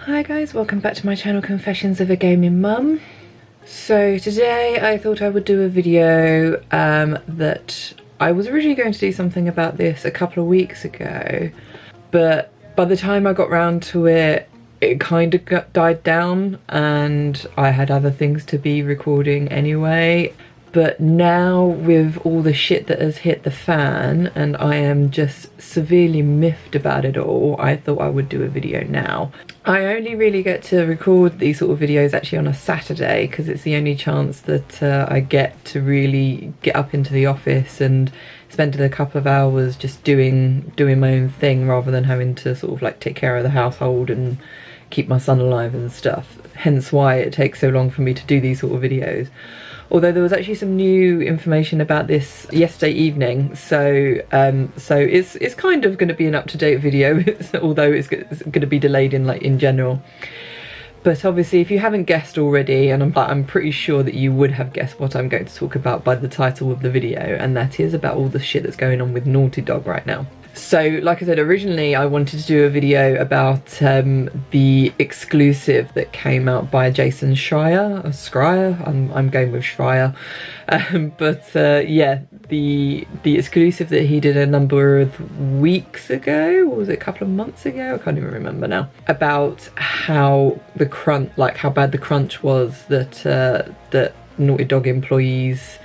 Hi guys, welcome back to my channel Confessions of a Gaming Mum. So today I thought I would do a video that I was originally going to do something about this a couple of weeks ago, but by the time I got round to it, it kind of died down and I had other things to be recording anyway. But now with all the shit that has hit the fan and I am just severely miffed about it all, I thought I would do a video now. I only really get to record these sort of videos actually on a Saturday because it's the only chance that I get to really get up into the office and spend a couple of hours just doing my own thing rather than having to sort of like take care of the household and keep my son alive and stuff. Hence why it takes so long for me to do these sort of videos. Although there was actually some new information about this yesterday evening, so it's kind of going to be an up-to-date video, although it's going to be delayed in general. But obviously, if you haven't guessed already, and I'm pretty sure that you would have guessed what I'm going to talk about by the title of the video, and that is about all the shit that's going on with Naughty Dog right now. So, like I said, originally I wanted to do a video about the exclusive that came out by Jason Schreier, I'm going with Schreier, yeah, the exclusive that he did a number of weeks ago, or was it a couple of months ago? I can't even remember now. About how the crunch, like how bad the crunch was that that Naughty Dog employees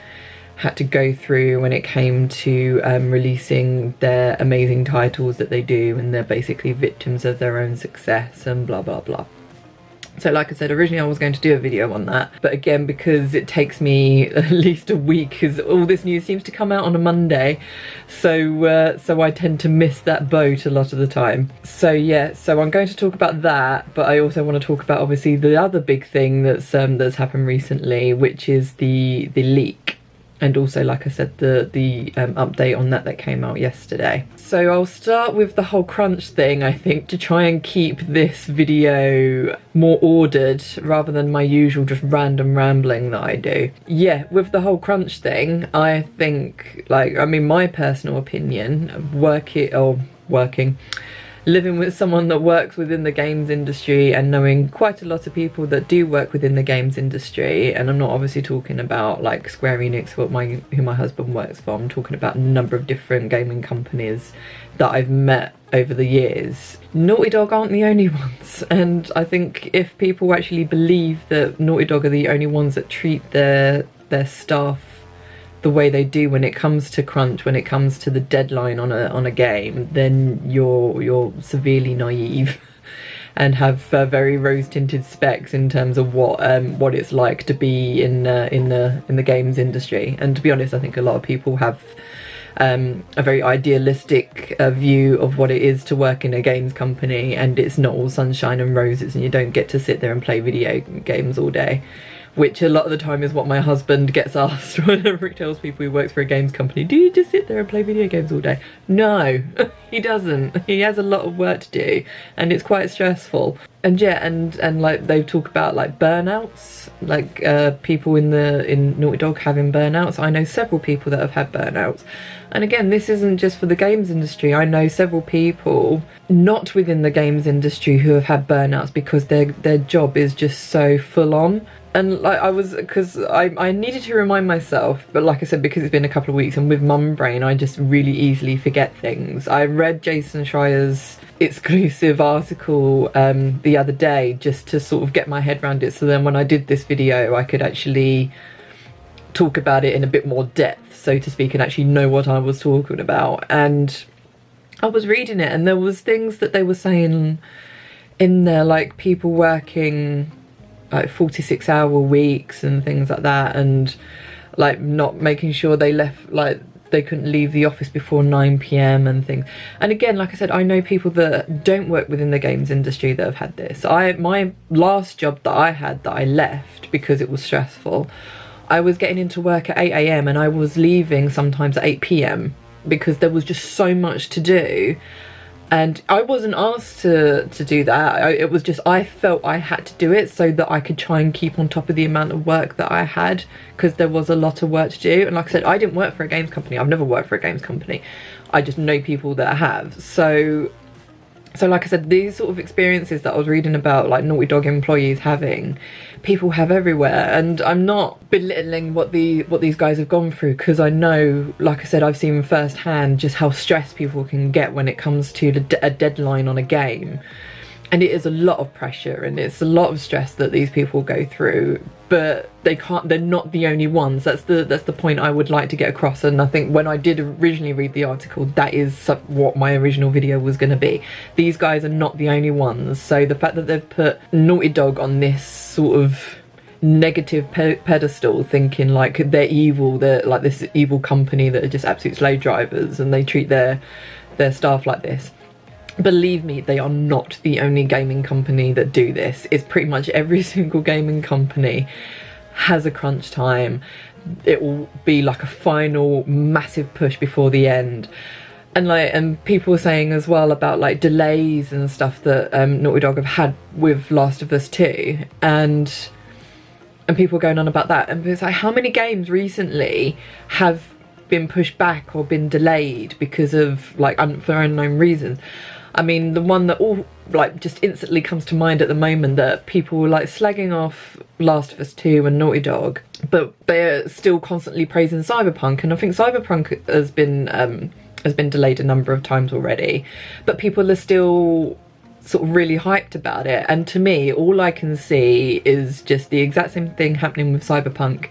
had to go through when it came to releasing their amazing titles that they do, and they're basically victims of their own success and blah blah blah. So like I said, originally I was going to do a video on that, but again, because it takes me at least a week, because all this news seems to come out on a Monday, so I tend to miss that boat a lot of the time. So yeah, so I'm going to talk about that, but I also want to talk about obviously the other big thing that's happened recently, which is the leak. And also, like I said, the update on that came out yesterday. So I'll start with the whole crunch thing, I think, to try and keep this video more ordered rather than my usual just random rambling that I do. Yeah, with the whole crunch thing, I think, like, I mean, my personal opinion, living with someone that works within the games industry and knowing quite a lot of people that do work within the games industry, and I'm not obviously talking about like Square Enix, who my husband works for, I'm talking about a number of different gaming companies that I've met over the years. Naughty Dog aren't the only ones, and I think if people actually believe that Naughty Dog are the only ones that treat their staff the way they do when it comes to crunch, when it comes to the deadline on a game, then you're severely naive and have very rose-tinted specs in terms of what it's like to be in the games industry. And to be honest, I think a lot of people have a very idealistic view of what it is to work in a games company, and it's not all sunshine and roses, and you don't get to sit there and play video games all day. Which a lot of the time is what my husband gets asked whenever he tells people he works for a games company. Do you just sit there and play video games all day? No, he doesn't. He has a lot of work to do, and it's quite stressful. And yeah, and like they talk about like burnouts, like people in Naughty Dog having burnouts. I know several people that have had burnouts. And again, this isn't just for the games industry. I know several people not within the games industry who have had burnouts because their job is just so full on. And like I needed to remind myself, but like I said, because it's been a couple of weeks and with mum brain, I just really easily forget things. I read Jason Schreier's exclusive article the other day just to sort of get my head around it, so then when I did this video I could actually talk about it in a bit more depth, so to speak, and actually know what I was talking about. And I was reading it and there was things that they were saying in there, like people working like 46-hour weeks and things like that, and like not making sure they left, like they couldn't leave the office before 9 PM and things. And again, like I said, I know people that don't work within the games industry that have had this. My last job that I had that I left because it was stressful, I was getting into work at 8 AM and I was leaving sometimes at 8 PM because there was just so much to do. And I wasn't asked to do that. It was just, I felt I had to do it so that I could try and keep on top of the amount of work that I had, because there was a lot of work to do. And like I said, I didn't work for a games company. I've never worked for a games company. I just know people that have. So So like I said, these sort of experiences that I was reading about, like Naughty Dog employees having, people have everywhere. And I'm not belittling what these guys have gone through, because I know, like I said, I've seen firsthand just how stressed people can get when it comes to a deadline on a game. And it is a lot of pressure and it's a lot of stress that these people go through, but they're not the only ones. That's the point I would like to get across. And I think when I did originally read the article, that is what my original video was going to be. These guys are not the only ones. So the fact that they've put Naughty Dog on this sort of negative pedestal, thinking like they're evil, they're like this evil company that are just absolute slave drivers and they treat their staff like this. Believe me, they are not the only gaming company that do this. It's pretty much every single gaming company has a crunch time. It will be like a final massive push before the end. And people were saying as well about like delays and stuff that Naughty Dog have had with Last of Us 2, and people going on about that. And it's like, how many games recently have been pushed back or been delayed because of like for unknown reasons? I mean, the one that all like just instantly comes to mind at the moment that people were like slagging off Last of Us 2 and Naughty Dog, but they're still constantly praising Cyberpunk, and I think Cyberpunk has been delayed a number of times already, but people are still sort of really hyped about it. And to me, all I can see is just the exact same thing happening with Cyberpunk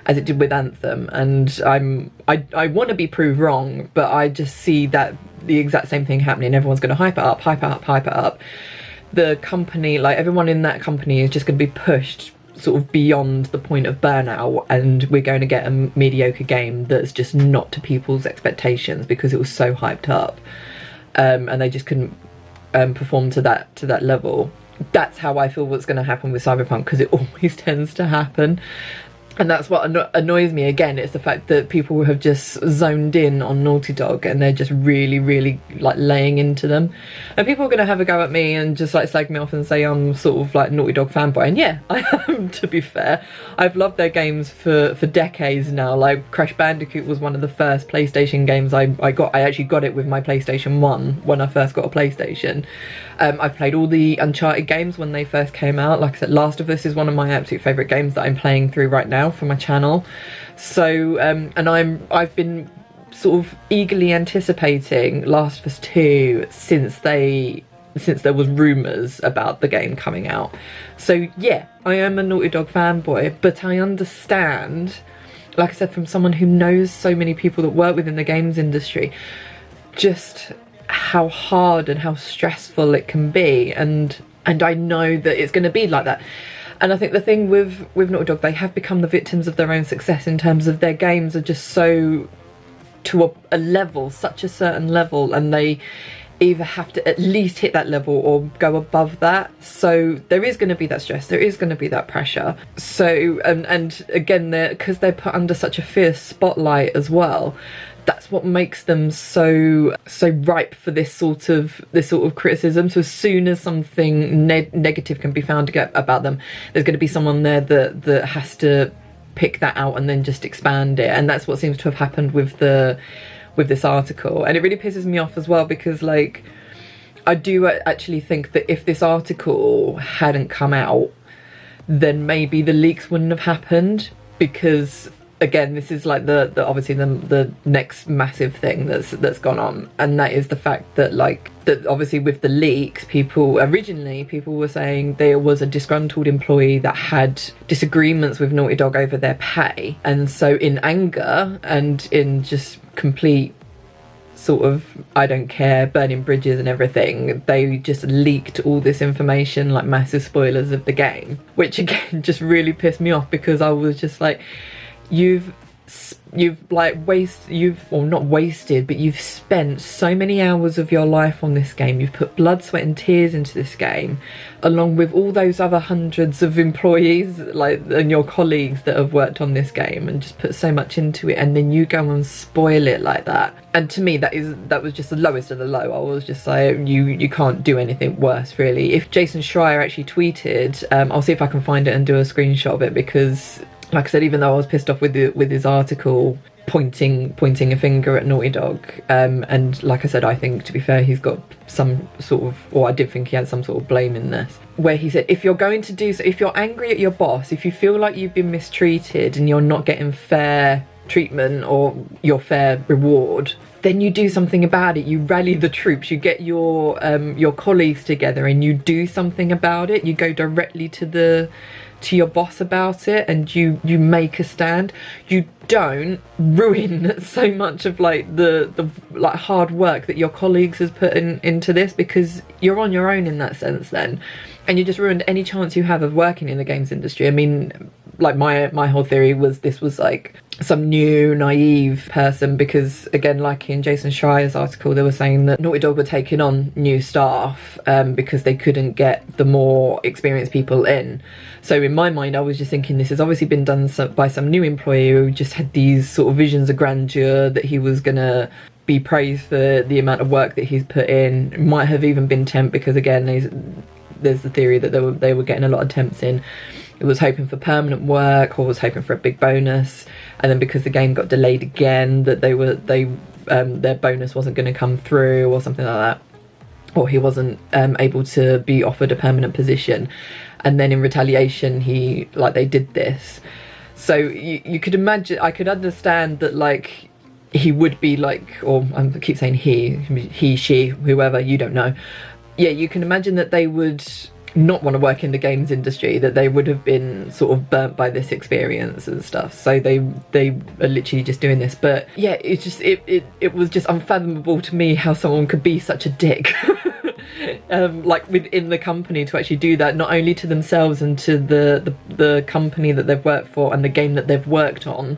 as it did with Anthem, and I want to be proved wrong, but I just see that the exact same thing happening. Everyone's going to hype it up, hype it up, hype it up. The company, like everyone in that company, is just going to be pushed sort of beyond the point of burnout, and we're going to get a mediocre game that's just not to people's expectations because it was so hyped up, and they just couldn't perform to that level. That's how I feel what's going to happen with Cyberpunk, because it always tends to happen. And that's what annoys me again. It's the fact that people have just zoned in on Naughty Dog and they're just really, really like laying into them. And people are going to have a go at me and just like slag me off and say I'm sort of like Naughty Dog fanboy. And yeah, I am, to be fair. I've loved their games for decades now. Like Crash Bandicoot was one of the first PlayStation games I got. I actually got it with my PlayStation 1 when I first got a PlayStation. I've played all the Uncharted games when they first came out. Like I said, Last of Us is one of my absolute favourite games that I'm playing through right now for my channel. So and I've been sort of eagerly anticipating Last of Us 2 since there was rumours about the game coming out. So yeah, I am a Naughty Dog fanboy, but I understand, like I said, from someone who knows so many people that work within the games industry, just how hard and how stressful it can be, and I know that it's going to be like that. And I think the thing with Naughty Dog, they have become the victims of their own success in terms of their games are just so to a level, such a certain level, and they either have to at least hit that level or go above that. So there is going to be that stress, there is going to be that pressure. So and again, because they're put under such a fierce spotlight as well, that's what makes them so ripe for this sort of criticism. So as soon as something negative can be found about them, there's going to be someone there that has to pick that out and then just expand it. And that's what seems to have happened with this article. And it really pisses me off as well, because like I do actually think that if this article hadn't come out, then maybe the leaks wouldn't have happened, because again, this is like the obviously the next massive thing that's gone on, and that is the fact that like that obviously with the leaks, people were saying there was a disgruntled employee that had disagreements with Naughty Dog over their pay, and so in anger and in just complete sort of I don't care, burning bridges and everything, they just leaked all this information, like massive spoilers of the game, which again just really pissed me off, because I was just like, you've not wasted, but you've spent so many hours of your life on this game. You've put blood, sweat and tears into this game, along with all those other hundreds of employees and your colleagues that have worked on this game and just put so much into it, and then you go and spoil it like that. And to me, that was just the lowest of the low. I was just like, you can't do anything worse, really. If Jason Schreier actually tweeted, I'll see if I can find it and do a screenshot of it, because like I said, even though I was pissed off with his article, pointing a finger at Naughty Dog. And like I said, I think, to be fair, he's got some sort of, or I did think he had some sort of blame in this, where he said, if you're going to do so, if you're angry at your boss, if you feel like you've been mistreated and you're not getting fair treatment or your fair reward, then you do something about it. You rally the troops, you get your colleagues together and you do something about it. You go directly to your boss about it and you make a stand. You don't ruin so much of like the like hard work that your colleagues has put into this, because you're on your own in that sense then, and you just ruined any chance you have of working in the games industry. I mean, like my whole theory was this was like some new naive person, because again, like in Jason Schreier's article, they were saying that Naughty Dog were taking on new staff because they couldn't get the more experienced people in. So in my mind, I was just thinking this has obviously been done by some new employee who just had these sort of visions of grandeur, that he was gonna be praised for the amount of work that he's put in. It might have even been temp, because again, there's the theory that they were getting a lot of temps in. It was hoping for permanent work or was hoping for a big bonus, and then because the game got delayed again, that their bonus wasn't going to come through or something like that, or he wasn't able to be offered a permanent position, and then in retaliation they did this. So you could imagine, I could understand that like he would be like, or I keep saying he, she, whoever, you don't know. Yeah, you can imagine that they would not want to work in the games industry, that they would have been sort of burnt by this experience and stuff, so they are literally just doing this. But yeah, it's just it was just unfathomable to me how someone could be such a dick like within the company, to actually do that, not only to themselves and to the company that they've worked for and the game that they've worked on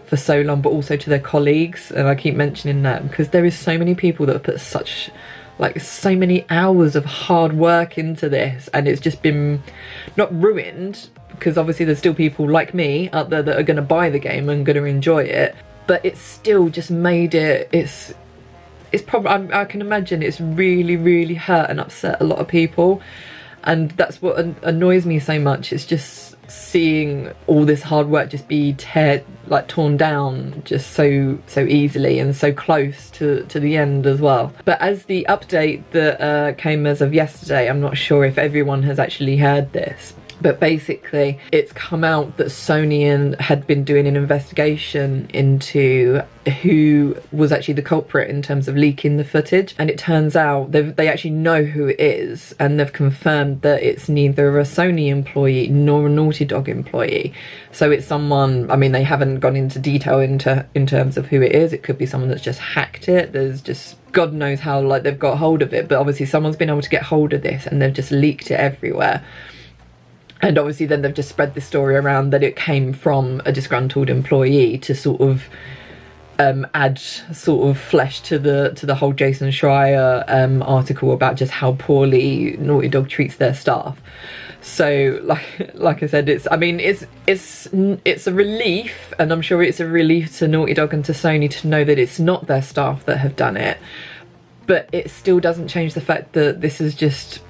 for so long, but also to their colleagues. And I keep mentioning that because there is so many people that have put so many hours of hard work into this, and it's just been not ruined, because obviously there's still people like me out there that are going to buy the game and going to enjoy it, but it's still just made it's probably, I can imagine it's really, really hurt and upset a lot of people, and that's what annoys me so much. It's just seeing all this hard work just be torn down just so easily, and so close to the end as well. But as the update that came as of yesterday, I'm not sure if everyone has actually heard this, but basically it's come out that Sony had been doing an investigation into who was actually the culprit in terms of leaking the footage, and it turns out they actually know who it is, and they've confirmed that it's neither a Sony employee nor a Naughty Dog employee. So it's someone, I mean, they haven't gone into detail in terms of who it is. It could be someone that's just hacked it. There's just God knows how they've got hold of it, but obviously someone's been able to get hold of this and they've just leaked it everywhere. And obviously then they've just spread this story around that it came from a disgruntled employee to sort of add sort of flesh to the whole Jason Schreier article about just how poorly Naughty Dog treats their staff. So like I said, it's a relief, and I'm sure it's a relief to Naughty Dog and to Sony to know that it's not their staff that have done it, but it still doesn't change the fact that this is just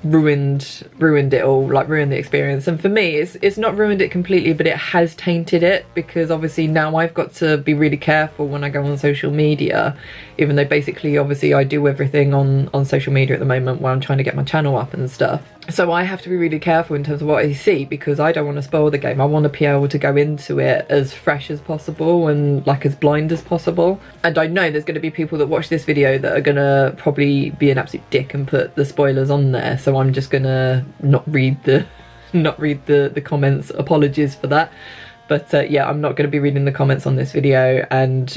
ruined it all, ruined the experience. And for me, it's not ruined it completely, but it has tainted it, because obviously now I've got to be really careful when I go on social media, even though basically obviously I do everything on social media at the moment while I'm trying to get my channel up and stuff. So I have to be really careful in terms of what I see, because I don't want to spoil the game. I want to be able to go into it as fresh as possible and as blind as possible. And I know there's going to be people that watch this video that are going to probably be an absolute dick and put the spoilers on there. So I'm just going to not read the comments. Apologies for that. But yeah, I'm not going to be reading the comments on this video, and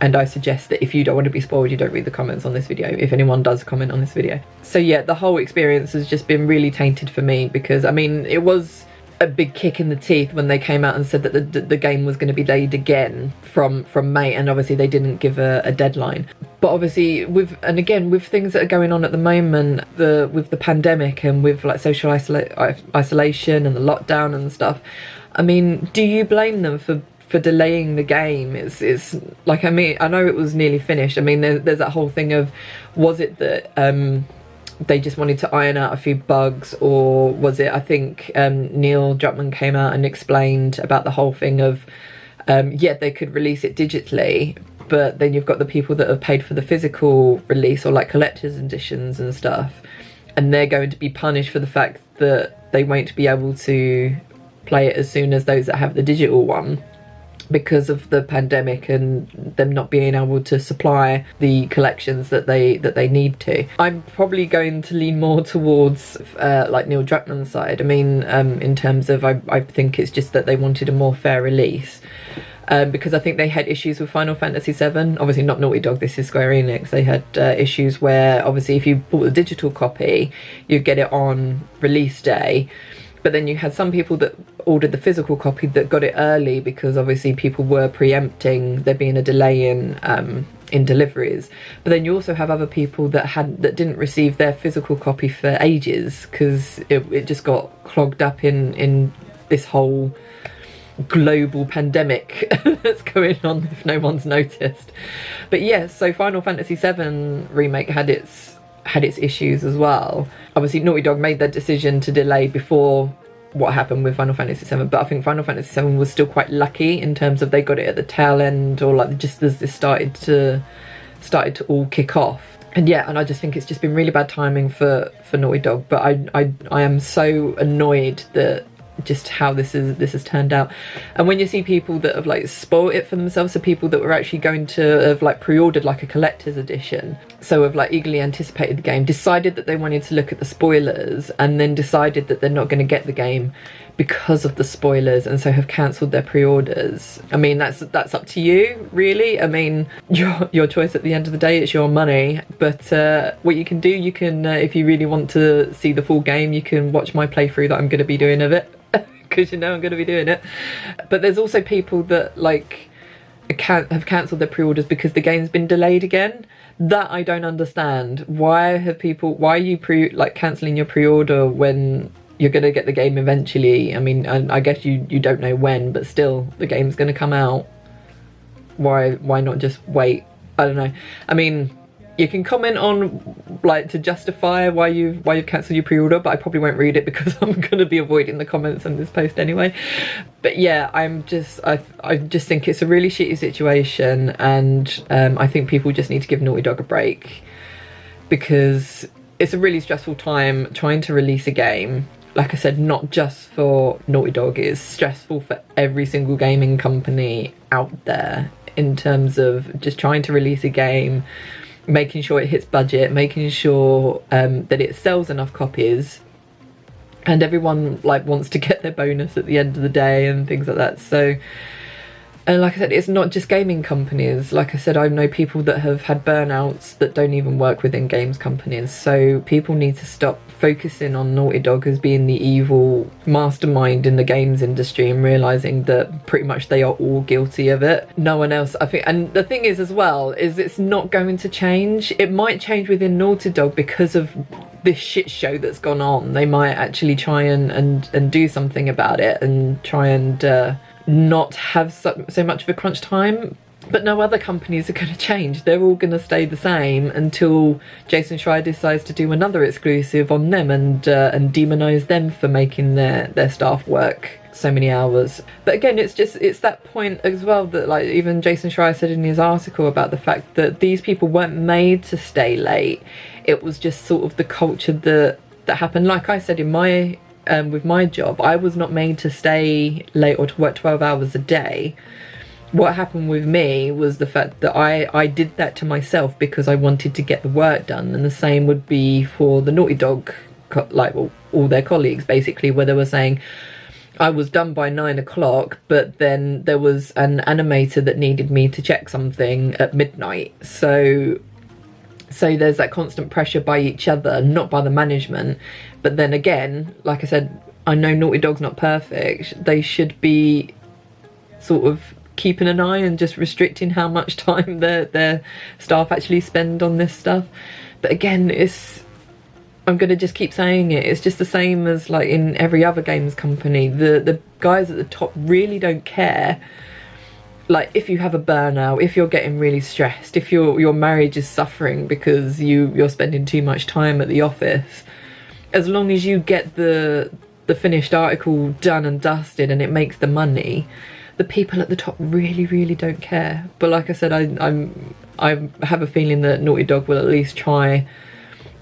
I suggest that if you don't want to be spoiled, you don't read the comments on this video, if anyone does comment on this video. So yeah, the whole experience has just been really tainted for me, because I mean, it was a big kick in the teeth when they came out and said that the game was going to be delayed again from May, and obviously they didn't give a deadline. But obviously with things that are going on at the moment, with the pandemic and with social isolation and the lockdown and stuff, I mean, do you blame them for delaying the game? It's like, I mean, I know it was nearly finished. I mean, there's that whole thing of, was it that they just wanted to iron out a few bugs, or was it, I think Neil Druckmann came out and explained about the whole thing of Yeah, they could release it digitally, but then you've got the people that have paid for the physical release, or like collector's editions and stuff, and they're going to be punished for the fact that they won't be able to play it as soon as those that have the digital one, because of the pandemic and them not being able to supply the collections that they need to. I'm probably going to lean more towards like Neil Druckmann's side. I mean, in terms of, I think it's just that they wanted a more fair release. Because I think they had issues with Final Fantasy VII. Obviously not Naughty Dog, this is Square Enix. They had issues where obviously if you bought the digital copy, you'd get it on release day. But then you had some people that ordered the physical copy that got it early, because obviously people were preempting there being a delay in deliveries. But then you also have other people that didn't receive their physical copy for ages, because it just got clogged up in this whole global pandemic that's going on if no one's noticed. But yeah, so Final Fantasy VII Remake had its issues as well. Obviously Naughty Dog made their decision to delay before what happened with Final Fantasy VII, but I think Final Fantasy VII was still quite lucky in terms of they got it at the tail end, or like just as this started to all kick off. And yeah, and I just think it's just been really bad timing for Naughty Dog. But I am so annoyed that just how this has turned out. And when you see people that have like spoiled it for themselves, so people that were actually going to have like pre-ordered like a collector's edition, so have like eagerly anticipated the game, decided that they wanted to look at the spoilers, and then decided that they're not going to get the game because of the spoilers, and so have cancelled their pre-orders. I mean, that's up to you, really. I mean, your choice at the end of the day, it's your money. But what you can do, you can if you really want to see the full game, you can watch my playthrough that I'm going to be doing of it, because you know I'm going to be doing it. But there's also people that like have cancelled their pre-orders because the game's been delayed again. That I don't understand. Why are you cancelling your pre-order when you're going to get the game eventually? I mean, I guess you don't know when, but still the game's going to come out. Why not just wait? I don't know. I mean, you can comment on like to justify why you've cancelled your pre-order, but I probably won't read it because I'm going to be avoiding the comments on this post anyway. But yeah, I just think it's a really shitty situation, and I think people just need to give Naughty Dog a break, because it's a really stressful time trying to release a game. Like I said, not just for Naughty Dog, it's stressful for every single gaming company out there in terms of just trying to release a game, making sure it hits budget, making sure that it sells enough copies, and everyone like wants to get their bonus at the end of the day and things like that. So, and like I said, it's not just gaming companies. Like I said, I know people that have had burnouts that don't even work within games companies. So people need to stop focusing on Naughty Dog as being the evil mastermind in the games industry, and realising that pretty much they are all guilty of it. No one else, I think. And the thing is as well, is it's not going to change. It might change within Naughty Dog because of this shit show that's gone on. They might actually try and do something about it, and try and not have so much of a crunch time. But no other companies are going to change. They're all going to stay the same until Jason Schreier decides to do another exclusive on them and demonise them for making their staff work so many hours. But again, it's that point as well that like even Jason Schreier said in his article about the fact that these people weren't made to stay late. It was just sort of the culture that happened. Like I said in my with my job, I was not made to stay late or to work 12 hours a day. What happened with me was the fact that I did that to myself because I wanted to get the work done. And the same would be for the Naughty Dog, like all their colleagues basically, where they were saying I was done by 9 o'clock, but then there was an animator that needed me to check something at midnight. So there's that constant pressure by each other, not by the management. But then again, like I said, I know Naughty Dog's not perfect. They should be sort of keeping an eye and just restricting how much time their staff actually spend on this stuff. But again, I'm going to just keep saying it, it's just the same as like in every other games company. The guys at the top really don't care. Like if you have a burnout, if you're getting really stressed, if your marriage is suffering because you're spending too much time at the office, as long as you get the finished article done and dusted and it makes the money, the people at the top really don't care. But like I said, I have a feeling that Naughty Dog will at least try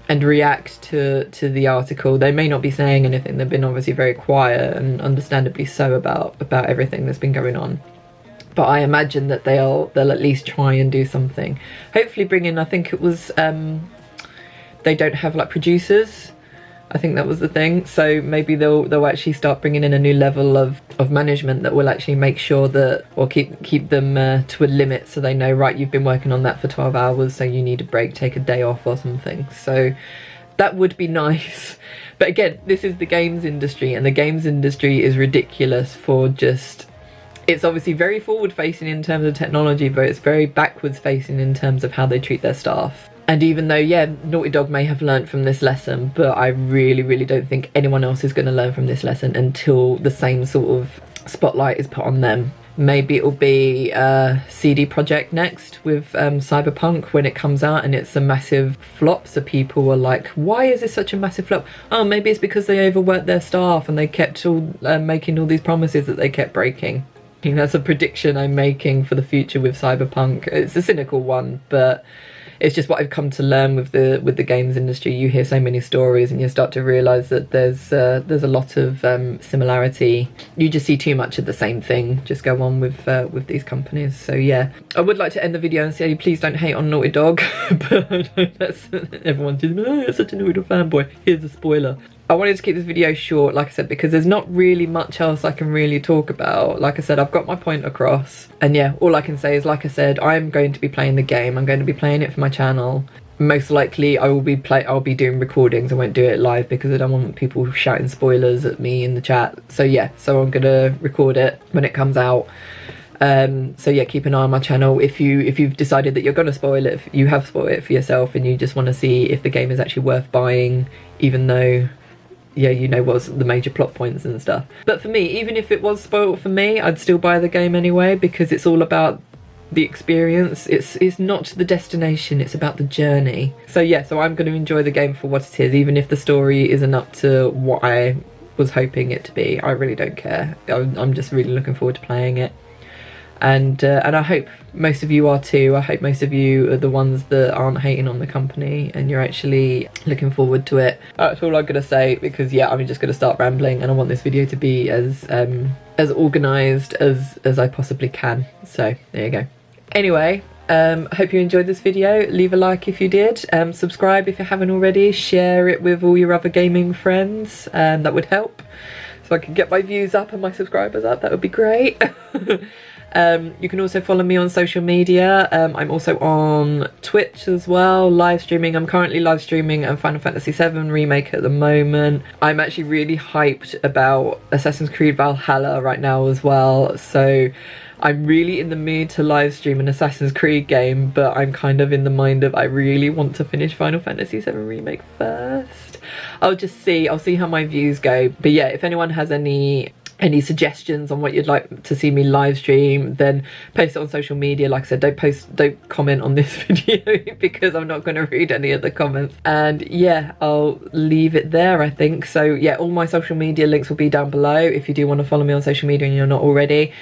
and react to the article. They may not be saying anything. They've been obviously very quiet, and understandably so, about everything that's been going on. But I imagine that they'll at least try and do something. Hopefully bring in, I think it was, they don't have like producers. I think that was the thing. So maybe they'll actually start bringing in a new level of management that will actually make sure that, or keep them to a limit, so they know, right, you've been working on that for 12 hours, so you need a break, take a day off or something. So that would be nice. But again, this is the games industry, and the games industry is ridiculous for just, it's obviously very forward facing in terms of technology, but it's very backwards facing in terms of how they treat their staff. And even though, yeah, Naughty Dog may have learnt from this lesson, but I really don't think anyone else is going to learn from this lesson until the same sort of spotlight is put on them. Maybe it'll be CD Projekt next with Cyberpunk when it comes out and it's a massive flop, so people are like, why is this such a massive flop? Oh, maybe it's because they overworked their staff and they kept all making all these promises that they kept breaking. I think that's a prediction I'm making for the future with Cyberpunk. It's a cynical one, but it's just what I've come to learn with the games industry. You hear so many stories and you start to realise that there's a lot of similarity. You just see too much of the same thing just go on with these companies. So yeah, I would like to end the video and say please don't hate on Naughty Dog, but that's, everyone's just, oh, you're such a Naughty Dog fanboy. Here's a spoiler. I wanted to keep this video short, like I said, because there's not really much else I can really talk about. Like I said, I've got my point across. And yeah, all I can say is, like I said, I'm going to be playing the game. I'm going to be playing it for my channel. Most likely I'll be doing recordings. I won't do it live because I don't want people shouting spoilers at me in the chat. So yeah, so I'm gonna record it when it comes out. So yeah, keep an eye on my channel. If you've decided that you're gonna spoil it, if you have spoiled it for yourself and you just want to see if the game is actually worth buying, even though, yeah, you know what's the major plot points and stuff. But for me, even if it was spoiled for me, I'd still buy the game anyway, because it's all about the experience. It's not the destination, it's about the journey. So yeah, so I'm going to enjoy the game for what it is, even if the story isn't up to what I was hoping it to be. I really don't care. I'm just really looking forward to playing it. And I hope most of you are too. I hope most of you are the ones that aren't hating on the company and you're actually looking forward to it. That's all I'm gonna say, because yeah, I'm just gonna start rambling and I want this video to be as organised as I possibly can. So there you go. Anyway, I hope you enjoyed this video. Leave a like if you did. Subscribe if you haven't already. Share it with all your other gaming friends. That would help, so I can get my views up and my subscribers up. That would be great. You can also follow me on social media. I'm also on Twitch as well, live streaming. I'm currently live streaming a Final Fantasy VII Remake at the moment. I'm actually really hyped about Assassin's Creed Valhalla right now as well, so I'm really in the mood to live stream an Assassin's Creed game, but I'm kind of in the mind of I really want to finish Final Fantasy VII Remake first. I'll see how my views go. But yeah, if anyone has any suggestions on what you'd like to see me live stream, then post it on social media. Like I said, don't comment on this video because I'm not going to read any of the comments. And yeah, I'll leave it there, I think. So yeah, all my social media links will be down below if you do want to follow me on social media and you're not already.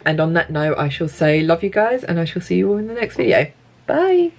And on that note, I shall say love you guys, and I shall see you all in the next video. Bye.